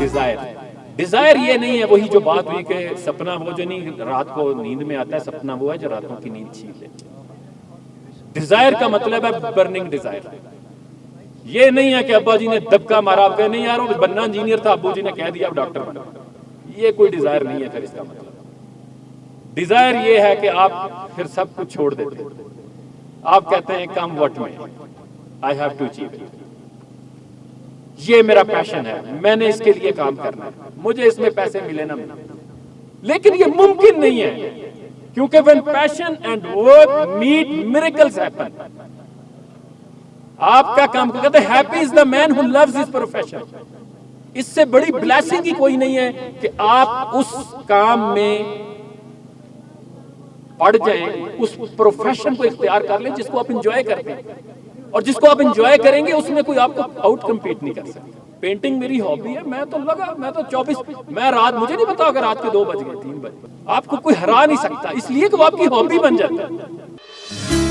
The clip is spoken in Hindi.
डिजायर। डिजायर ये नहीं है वही जो बात हुई कि सपना वो जो नहीं रात को नींद में आता है, सपना वो है जो रातों की नींद छीन ले। डिजायर का मतलब है बर्निंग डिजायर। ये नहीं है कि अब्बा जी ने दबका मारा, आप कहे नहीं यार वो बनना इंजीनियर था, अब्बू जी ने कह दिया अब डॉक्टर बना। ये कोई डिजायर नहीं है। फिर इसका मतलब डिजायर ये है कि आप फिर सब कुछ छोड़ देते हैं। आप कहते हैं कम व्हाट में, आई हैव टू अचीव, ये मेरा पैशन है, मैंने इसके लिए काम करना है, मुझे इसमें पैसे मिले ना मिले। लेकिन ये मुमकिन नहीं है, क्योंकि when passion and work meet miracles happen. आपका काम को कहते हैं happy is the man who loves his profession. इससे बड़ी ब्लेसिंग ही कोई नहीं है कि आप उस काम में पड़ जाएं, उस प्रोफेशन को इख्तियार कर लें जिसको आप इंजॉय करते हैं। और जिसको आप इंजॉय करेंगे उसमें कोई आपको आउट कम्पीट नहीं कर सकता। पेंटिंग मेरी हॉबी है, मैं तो 24, मैं रात, मुझे नहीं पता अगर रात के 2 बज गए 3 बजे, आपको कोई हरा नहीं सकता, इसलिए कि वो आपकी हॉबी बन जाता है।